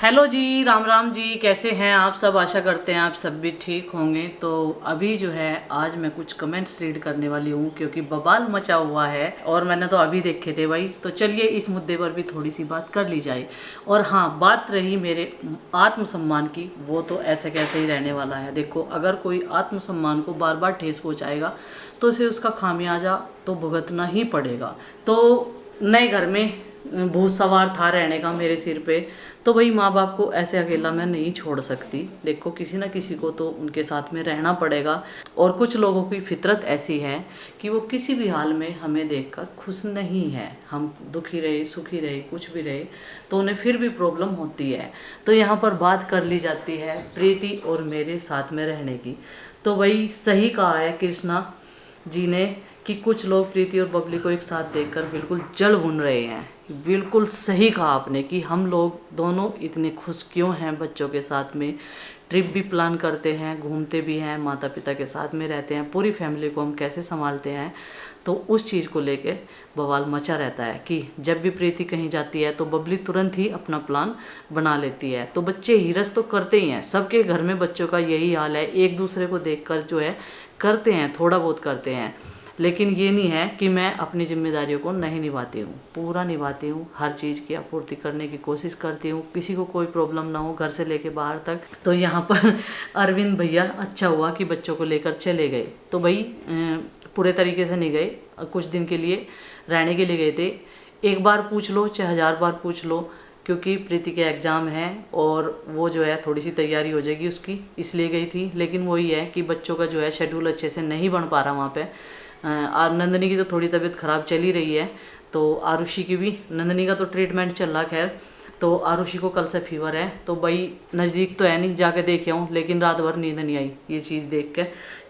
Hello जी, राम राम जी। कैसे हैं आप सब? आशा करते हैं आप सब भी ठीक होंगे। तो अभी जो है आज मैं कुछ कमेंट्स रीड करने वाली हूँ क्योंकि बवाल मचा हुआ है और मैंने तो अभी देखे थे भाई। तो चलिए इस मुद्दे पर भी थोड़ी सी बात कर ली जाए। और हाँ, बात रही मेरे आत्मसम्मान की, वो तो ऐसे कैसे ही रहने वाला है। देखो, अगर कोई आत्मसम्मान को बार बार ठेस पहुँचाएगा तो उसे उसका खामियाजा तो भुगतना ही पड़ेगा। तो नए घर में भूत सवार था रहने का मेरे सिर पे, तो भाई माँ बाप को ऐसे अकेला मैं नहीं छोड़ सकती। देखो, किसी ना किसी को तो उनके साथ में रहना पड़ेगा। और कुछ लोगों की फितरत ऐसी है कि वो किसी भी हाल में हमें देखकर खुश नहीं है। हम दुखी रहे, सुखी रहे, कुछ भी रहे, तो उन्हें फिर भी प्रॉब्लम होती है। तो यहाँ पर बात कर ली जाती है प्रीति और मेरे साथ में रहने की। तो भाई सही कहा है कृष्णा जी ने कि कुछ लोग प्रीति और बबली को एक साथ देखकर बिल्कुल जल भुन रहे हैं। बिल्कुल सही कहा आपने कि हम लोग दोनों इतने खुश क्यों हैं बच्चों के साथ में। ट्रिप भी प्लान करते हैं, घूमते भी हैं, माता पिता के साथ में रहते हैं, पूरी फैमिली को हम कैसे संभालते हैं। तो उस चीज़ को लेके बवाल मचा रहता है कि जब भी प्रीति कहीं जाती है तो बबली तुरंत ही अपना प्लान बना लेती है। तो बच्चे हीरस तो करते ही हैं, सबके घर में बच्चों का यही हाल है। एक दूसरे को देखकर जो है करते हैं, थोड़ा बहुत करते हैं। लेकिन ये नहीं है कि मैं अपनी जिम्मेदारियों को नहीं निभाती हूँ, पूरा निभाती हूँ। हर चीज़ की आपूर्ति करने की कोशिश करती हूँ, किसी को कोई प्रॉब्लम ना हो, घर से लेके बाहर तक। तो यहाँ पर अरविंद भैया अच्छा हुआ कि बच्चों को लेकर चले गए। तो भाई पूरे तरीके से नहीं गए, कुछ दिन के लिए रहने के लिए गए थे। एक बार पूछ लो चाहे 1000 बार पूछ लो, क्योंकि प्रीति के एग्ज़ाम हैं और वो जो है थोड़ी सी तैयारी हो जाएगी उसकी, इसलिए गई थी। लेकिन वही है कि बच्चों का जो है शेड्यूल अच्छे से नहीं बन पा रहा वहाँ पे। नंदनी की तो थोड़ी तबीयत ख़राब चली रही है, तो आरुषि की भी, नंदनी का तो ट्रीटमेंट चल रहा खैर। तो आरुषि को कल से फीवर है। तो भाई नज़दीक तो है नहीं, जाके देख आऊँ, लेकिन रात भर नींद नहीं आई ये चीज़ देख के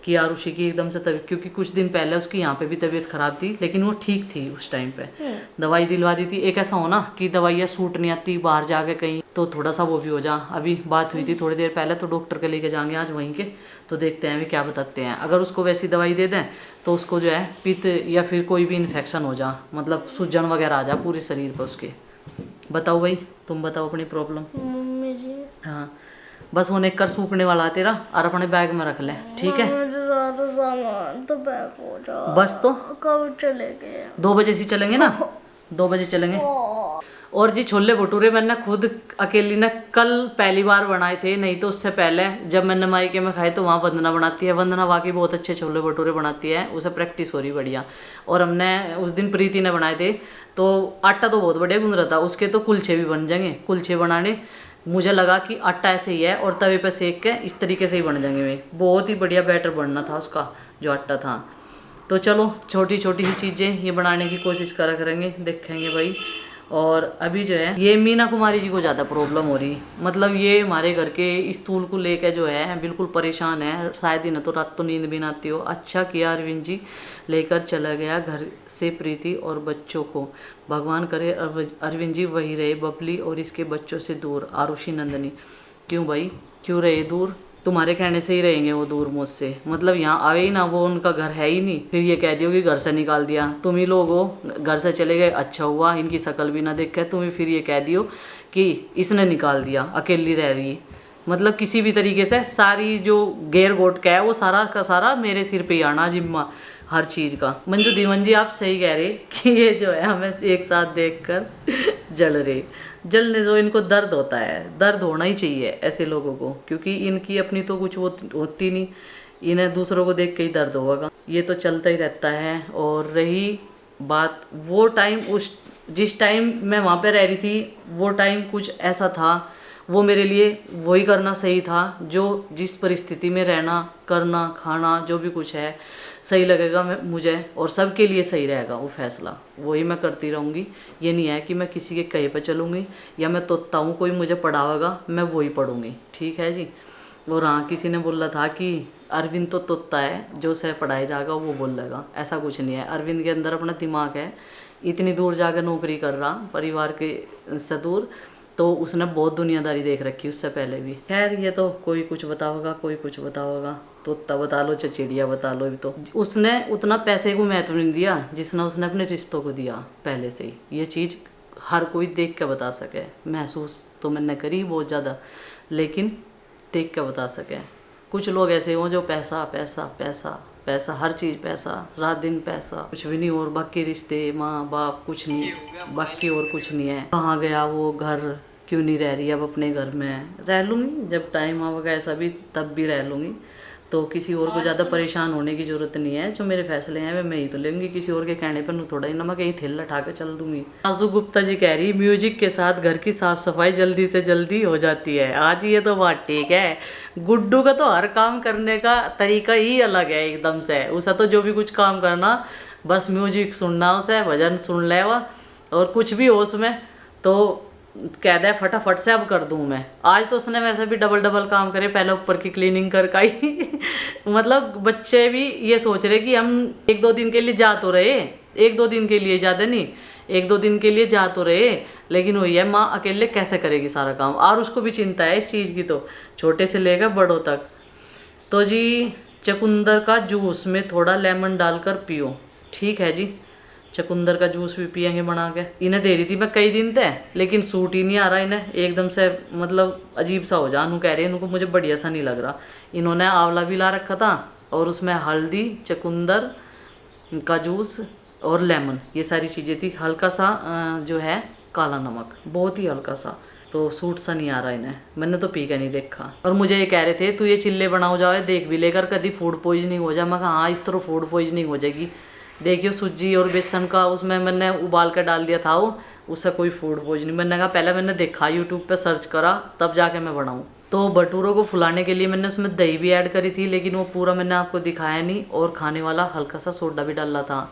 कि आरुषि की एकदम से तबीयत, क्योंकि कुछ दिन पहले उसकी यहाँ पे भी तबीयत ख़राब थी लेकिन वो ठीक थी उस टाइम पे, दवाई दिलवा दी थी। एक ऐसा हो ना कि दवाइयाँ सूट नहीं आती, बाहर जाके कहीं तो थोड़ा सा वो भी हो जा। अभी बात हुई थी थोड़ी देर पहले, तो डॉक्टर के लेके जाएंगे आज वहीं के, तो देखते हैं वे क्या बताते हैं। अगर उसको वैसी दवाई दे दें तो उसको जो है पित्त या फिर कोई भी इन्फेक्शन हो जा, मतलब सूजन वगैरह आ जा पूरे शरीर पर उसके। बताओ भाई, तुम बताओ अपनी प्रॉब्लम। मम्मी जी, हाँ, बस वो नेकर सूखने वाला है तेरा, और अपने बैग में रख ले, ठीक है? मुझे ज़्यादा सामान तो पैक हो जा। बस तो कब चले गए? 2 बजे से चलेंगे ना, 2 बजे चलेंगे। और जी छोले भटूरे मैंने खुद अकेली ने कल पहली बार बनाए थे, नहीं तो उससे पहले जब मैंने मायके में खाए तो वहाँ वंदना बनाती है। वंदना वाकई बहुत अच्छे छोले भटूरे बनाती है, उसे प्रैक्टिस हो रही बढ़िया। और हमने उस दिन प्रीति ने बनाए थे, तो आटा तो बहुत बढ़िया गूंद रहा था, उसके तो कुलचे भी बन जाएंगे। कुलचे बनाने मुझे लगा कि आटा ऐसे ही है और तवे पे सेक के इस तरीके से ही बन जाएंगे। वे बहुत ही बढ़िया बैटर बनना था उसका जो आटा था। तो चलो छोटी छोटी ही चीज़ें ये बनाने की कोशिश करा करेंगे, देखेंगे भाई। और अभी जो है ये मीना कुमारी जी को ज़्यादा प्रॉब्लम हो रही, मतलब ये हमारे घर के स्टूल को लेकर जो है बिल्कुल परेशान है। शायद ही ना तो रात तो नींद भी ना आती हो। अच्छा किया अरविंद जी लेकर चला गया घर से प्रीति और बच्चों को। भगवान करे अरविंद जी वही रहे बबली और इसके बच्चों से दूर। आरुषि नंदनी, क्यों भाई क्यों रहे दूर? तुम्हारे कहने से ही रहेंगे वो दूर मुझसे, मतलब यहाँ आवे ही ना, वो उनका घर है ही नहीं। फिर ये कह दियो कि घर से निकाल दिया, तुम ही लोग हो घर से चले गए, अच्छा हुआ इनकी शक्ल भी ना देख के तुम ही फिर ये कह दियो कि इसने निकाल दिया, अकेली रह रही। मतलब किसी भी तरीके से सारी जो घेर घोट का है वो सारा का सारा मेरे सिर पे ही आना जिम्मा हर चीज़ का। मंजू धीमन जी आप सही कह रहे कि ये जो है हमें एक साथ देखकर जल रहे, जलने दो, इनको दर्द होता है, दर्द होना ही चाहिए ऐसे लोगों को, क्योंकि इनकी अपनी तो कुछ होती नहीं, इन्हें दूसरों को देख के ही दर्द होगा। ये तो चलता ही रहता है। और रही बात वो टाइम, उस जिस टाइम मैं वहाँ पे रह रही थी वो टाइम कुछ ऐसा था, वो मेरे लिए वही करना सही था, जो जिस परिस्थिति में रहना, करना, खाना जो भी कुछ है सही लगेगा मैं मुझे और सबके लिए सही रहेगा वो फैसला, वही मैं करती रहूँगी। ये नहीं है कि मैं किसी के कहे पर चलूँगी या मैं तोता हूँ कोई मुझे पढ़ावेगा मैं वही पढ़ूँगी, ठीक है जी। और हाँ, किसी ने बोला था कि अरविंद तो तोता है, जो उसे पढ़ाया जाएगा वो बोलेगा, ऐसा कुछ नहीं है। अरविंद के अंदर अपना दिमाग है, इतनी दूर जाकर नौकरी कर रहा परिवार के से दूर, तो उसने बहुत दुनियादारी देख रखी उससे पहले भी। खैर ये तो कोई कुछ बताओगा, कोई कुछ बताओगा, तोता बता लो चाहे चिड़िया बता लो, तो उसने उतना पैसे को महत्व नहीं दिया जितना उसने अपने रिश्तों को दिया पहले से ही। ये चीज़ हर कोई देख के बता सके, महसूस तो मैंने करी बहुत ज़्यादा, लेकिन देख के बता सकें। कुछ लोग ऐसे हों जो पैसा पैसा पैसा पैसा, हर चीज़ पैसा, रात दिन पैसा, कुछ भी नहीं और बाकी रिश्ते माँ बाप कुछ नहीं, बाकी और कुछ नहीं है। कहाँ गया वो घर, क्यों नहीं रह रही अब अपने घर में? रह लूँगी जब टाइम आएगा, ऐसा भी तब भी रह लूँगी। तो किसी और को ज़्यादा परेशान होने की ज़रूरत नहीं है। जो मेरे फैसले हैं वे मैं ही तो लेंगी, किसी और के कहने पर नू थोड़ा ही नमक यही थिल उठा के चल दूँगी। आंसू गुप्ता जी कह रही म्यूजिक के साथ घर की साफ सफाई जल्दी से जल्दी हो जाती है। आज ये तो बात ठीक है, गुड्डू का तो हर काम करने का तरीका ही अलग है एकदम से। उसे तो जो भी कुछ काम करना बस म्यूजिक सुनना, उसे भजन सुन लेवा और कुछ भी हो उसमें तो कह दे फटाफट से अब कर दूं मैं। आज तो उसने वैसे भी डबल डबल काम करे, पहले ऊपर की क्लीनिंग कर काई मतलब बच्चे भी ये सोच रहे कि हम 1-2 दिन के लिए जा तो रहे, 1-2 दिन के लिए, ज़्यादा नहीं, 1-2 दिन के लिए जा तो रहे, लेकिन वही है माँ अकेले कैसे करेगी सारा काम। और उसको भी चिंता है इस चीज़ की, तो छोटे से लेकर बड़ों तक। तो जी चुकंदर का जूस में थोड़ा लेमन डालकर पियो। ठीक है जी, चुकंदर का जूस भी पियेंगे बना के। इन्हें दे रही थी मैं कई दिन तक, लेकिन सूट ही नहीं आ रहा इन्हें, एकदम से मतलब अजीब सा हो जा। उन्होंने कह रहे हैं इनको मुझे बढ़िया सा नहीं लग रहा। इन्होंने आंवला भी ला रखा था और उसमें हल्दी, चुकंदर का जूस और लेमन, ये सारी चीज़ें थी। हल्का सा जो है काला नमक, बहुत ही हल्का सा, तो सूट सा नहीं आ रहा इन्हें। मैंने तो पी के नहीं देखा। और मुझे ये कह रहे थे तू ये चिल्ले बनाओ जाओ देख भी लेकर, कभी फूड पॉइजनिंग हो जाए। मैं कहा हाँ इस तरह फूड पॉइजनिंग हो जाएगी। देखियो सूजी और बेसन का उसमें मैंने उबाल कर डाल दिया था, वो उससे कोई फूड पॉइजनिंग। मैंने कहा पहले मैंने देखा यूट्यूब पे सर्च करा तब जाके मैं बनाऊँ। तो भटूरों को फुलाने के लिए मैंने उसमें दही भी ऐड करी थी, लेकिन वो पूरा मैंने आपको दिखाया नहीं। और खाने वाला हल्का सा सोडा भी डाला था,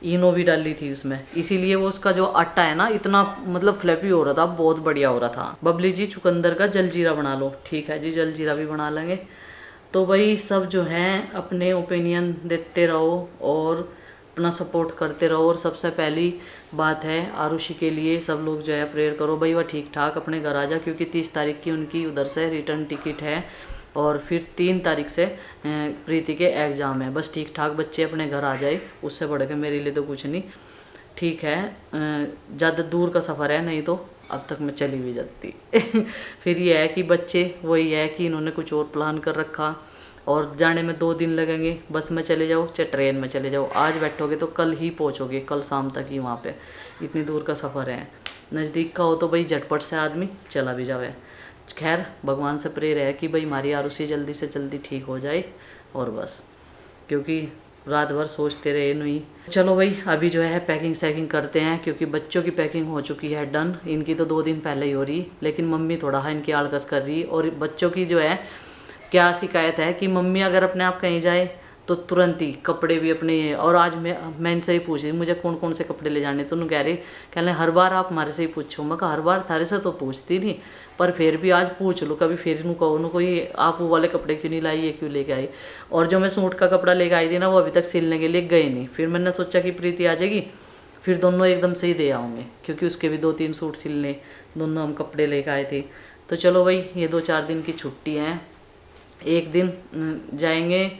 इनो भी डाली थी उसमें, इसीलिए वो उसका जो आटा है ना इतना मतलब फ्लैपी हो रहा था, बहुत बढ़िया हो रहा था। बबली जी चुकंदर का जलजीरा बना लो। ठीक है जी, जलजीरा भी बना लेंगे। तो भाई सब जो हैं अपने ओपिनियन देते रहो और अपना सपोर्ट करते रहो। और सबसे पहली बात है आरुषि के लिए सब लोग जो है प्रेयर करो भाई वह ठीक ठाक अपने घर आ जाए, क्योंकि 30 तारीख की उनकी उधर से रिटर्न टिकट है और फिर 3 तारीख से प्रीति के एग्ज़ाम है। बस ठीक ठाक बच्चे अपने घर आ जाए, उससे बढ़ के मेरे लिए तो कुछ नहीं। ठीक है, ज़्यादा दूर का सफ़र है, नहीं तो अब तक मैं चली भी जाती फिर ये है कि बच्चे वही है कि इन्होंने कुछ और प्लान कर रखा और जाने में 2 दिन लगेंगे। बस में चले जाओ चाहे ट्रेन में चले जाओ, आज बैठोगे तो कल ही पहुंचोगे, कल शाम तक ही वहाँ पे। इतनी दूर का सफ़र है। नज़दीक का हो तो भाई झटपट से आदमी चला भी जावे। खैर भगवान से प्रेयर है कि भाई हमारी आरुषि जल्दी से जल्दी ठीक हो जाए और बस, क्योंकि रात भर सोचते रहे नहीं। चलो भाई अभी जो है पैकिंग शैकिंग करते हैं, क्योंकि बच्चों की पैकिंग हो चुकी है डन। इनकी तो 2 दिन पहले ही हो रही, लेकिन मम्मी थोड़ा है इनकी आलकस कर रही। और बच्चों की जो है क्या शिकायत है कि मम्मी अगर अपने आप कहीं जाए तो तुरंत ही कपड़े भी अपने। और आज मैं इनसे ही पूछ रही मुझे कौन कौन से कपड़े ले जाने, तो उन्होंने कह रहे हर बार आप हमारे से ही पूछो। मैं कहा हर बार थारे से तो पूछती नहीं, पर फिर भी आज पूछ लो कभी। फिर इनको कहो कोई आप वो वाले कपड़े क्यों नहीं लाई, ये क्यों लेके आई। और जो मैं सूट का कपड़ा लेके आई थी ना वो अभी तक सिलने के लिए गए नहीं। फिर मैंने सोचा कि प्रीति आ जाएगी फिर दोनों एकदम से ही दे आऊँगे, क्योंकि उसके भी 2-3 सूट सिलने, दोनों हम कपड़े लेके आए थे। तो चलो भाई ये 2-4 दिन की छुट्टी है, एक दिन जाएंगे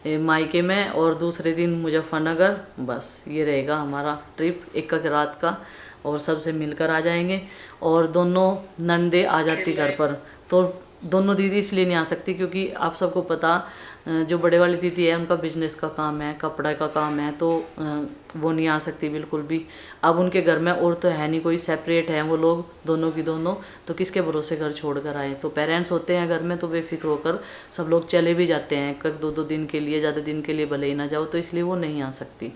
मायके में और दूसरे दिन मुजफ्फरनगर। बस ये रहेगा हमारा ट्रिप 1 रात का, और सबसे मिलकर आ जाएंगे। और दोनों नंदे आ जाती घर पर, तो दोनों दीदी इसलिए नहीं आ सकती क्योंकि आप सबको पता जो बड़े वाली दीदी है उनका बिजनेस का काम है, कपड़ा का काम है, तो वो नहीं आ सकती बिल्कुल भी। अब उनके घर में और तो है नहीं कोई, सेपरेट हैं वो लोग दोनों की दोनों, तो किसके भरोसे घर छोड़ कर आए। तो पेरेंट्स होते हैं घर में तो बेफिक्र होकर सब लोग चले भी जाते हैं, कभी 2-2 दिन के लिए, ज़्यादा दिन के लिए भले ही ना जाओ, तो इसलिए वो नहीं आ सकती।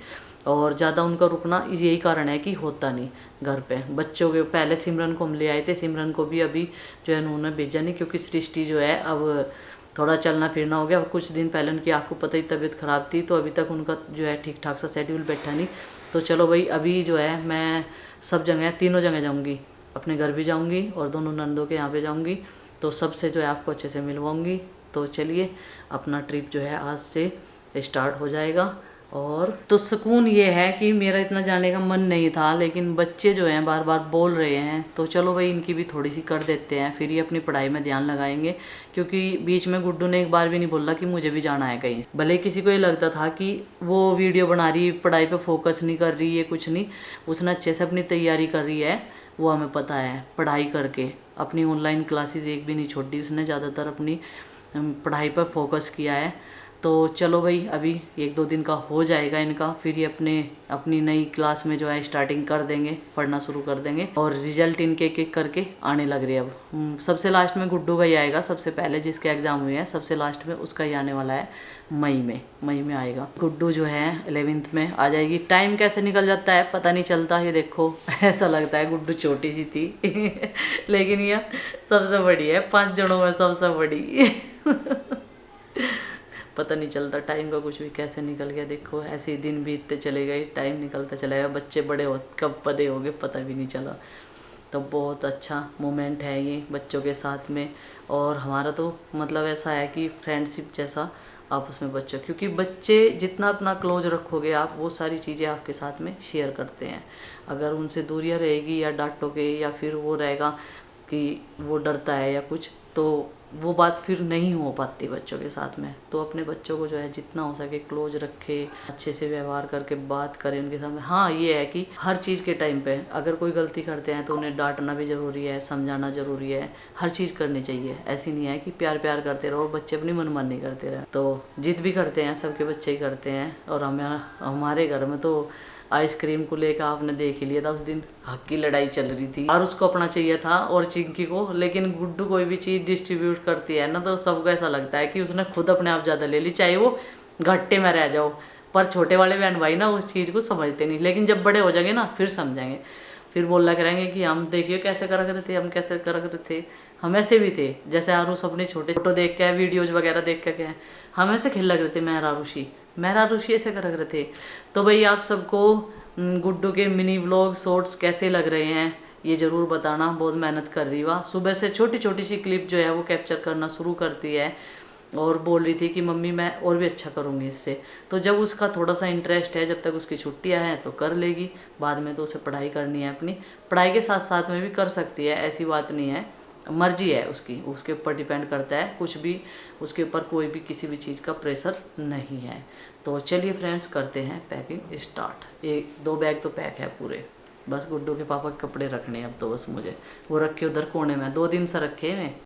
और ज़्यादा उनका रुकना यही कारण है कि होता नहीं घर पे। बच्चों के पहले सिमरन को हम ले आए थे, सिमरन को भी अभी जो है उन्होंने भेजा नहीं, क्योंकि सृष्टि जो है अब थोड़ा चलना फिरना हो गया। कुछ दिन पहले उनकी आपको पता ही तबीयत ख़राब थी, तो अभी तक उनका जो है ठीक ठाक सा शेड्यूल बैठा नहीं। तो चलो भाई अभी जो है मैं सब जगह, तीनों जगह जाऊँगी, अपने घर भी जाऊँगी और दोनों नंदों के यहाँ पे जाऊँगी, तो सबसे जो है आपको अच्छे से मिलवाऊँगी। तो चलिए अपना ट्रिप जो है आज से स्टार्ट हो जाएगा। और तो सुकून ये है कि मेरा इतना जाने का मन नहीं था, लेकिन बच्चे जो हैं बार बार बोल रहे हैं, तो चलो भाई इनकी भी थोड़ी सी कर देते हैं, फिर ये अपनी पढ़ाई में ध्यान लगाएंगे। क्योंकि बीच में गुड्डू ने एक बार भी नहीं बोला कि मुझे भी जाना है कहीं। भले किसी को ये लगता था कि वो वीडियो बना रही, पढ़ाई पे फोकस नहीं कर रही है, कुछ नहीं, उसने अच्छे से अपनी तैयारी कर रही है। वो हमें पता है, पढ़ाई करके अपनी ऑनलाइन क्लासेस एक भी नहीं छोड़ी उसने, ज़्यादातर अपनी पढ़ाई पर फोकस किया है। तो चलो भाई, अभी 1-2 दिन का हो जाएगा इनका, फिर ये अपनी नई क्लास में जो है स्टार्टिंग कर देंगे, पढ़ना शुरू कर देंगे और रिजल्ट इनके एक एक करके आने लग रहे हैं। अब सबसे लास्ट में गुड्डू का ही आएगा, सबसे पहले जिसके एग्ज़ाम हुए हैं सबसे लास्ट में उसका ही आने वाला है, मई में आएगा। गुड्डू जो है 11th में आ जाएगी। टाइम कैसे निकल जाता है पता नहीं चलता, ये देखो ऐसा लगता है गुड्डू छोटी सी थी लेकिन ये सबसे बड़ी है 5 जनों में, सबसे बड़ी पता नहीं चलता टाइम का कुछ भी, कैसे निकल गया देखो। ऐसे ही दिन बीतते चले गए, टाइम निकलता चला गया, बच्चे बड़े हो कब बड़े हो गए पता भी नहीं चला। तो बहुत अच्छा मोमेंट है ये बच्चों के साथ में। और हमारा तो मतलब ऐसा है कि फ्रेंडशिप जैसा आपस में बच्चों, क्योंकि बच्चे जितना अपना क्लोज रखोगे आप, वो सारी चीज़ें आपके साथ में शेयर करते हैं। अगर उनसे दूरियां रहेगी या डांटोगे या फिर वो रहेगा कि वो डरता है या कुछ, तो वो बात फिर नहीं हो पाती बच्चों के साथ में। तो अपने बच्चों को जो है जितना हो सके क्लोज रखे, अच्छे से व्यवहार करके बात करें उनके सामने। हाँ ये है कि हर चीज़ के टाइम पे अगर कोई गलती करते हैं तो उन्हें डांटना भी ज़रूरी है, समझाना ज़रूरी है, हर चीज़ करनी चाहिए। ऐसी नहीं है कि प्यार प्यार करते रहो और बच्चे अपनी मनमानी करते रहे। तो जिद भी करते हैं, सबके बच्चे ही करते हैं। और हमारे घर में तो आइसक्रीम को लेकर आपने देख ही लिया था, उस दिन हक की लड़ाई चल रही थी और उसको अपना चाहिए था और चिंकी को। लेकिन गुड्डू कोई भी चीज़ डिस्ट्रीब्यूट करती है ना तो सबको ऐसा लगता है कि उसने खुद अपने आप ज़्यादा ले ली, चाहे वो घट्टे में रह जाओ। पर छोटे वाले बहन भाई ना उस चीज़ को समझते नहीं, लेकिन जब बड़े हो जाएंगे ना फिर समझेंगे, फिर बोला करेंगे कि हम देखिए कैसे करा करते थे, हम कैसे करा करते थे, हम ऐसे भी थे। जैसे आरुष अपने छोटे फोटो देख के, वीडियोज वगैरह देख के क्या हम ऐसे खेल लग रहे थे, मैं आरुषी ऐसे कर रहे थे। तो भाई आप सबको गुड्डू के मिनी व्लॉग शॉर्ट्स कैसे लग रहे हैं ये ज़रूर बताना। बहुत मेहनत कर रही हुआ, सुबह से छोटी छोटी सी क्लिप जो है वो कैप्चर करना शुरू करती है और बोल रही थी कि मम्मी मैं और भी अच्छा करूँगी इससे। तो जब उसका थोड़ा सा इंटरेस्ट है, जब तक उसकी छुट्टियाँ हैं तो कर लेगी, बाद में तो उसे पढ़ाई करनी है। अपनी पढ़ाई के साथ साथ में भी कर सकती है, ऐसी बात नहीं है, मर्जी है उसकी, उसके ऊपर डिपेंड करता है। कुछ भी उसके ऊपर कोई भी किसी भी चीज़ का प्रेशर नहीं है। तो चलिए फ्रेंड्स करते हैं पैकिंग स्टार्ट। 1-2 बैग तो पैक है पूरे, बस गुड्डू के पापा के कपड़े रखने हैं अब तो बस मुझे। वो रखे उधर कोने में, 2 दिन से रखे हैं।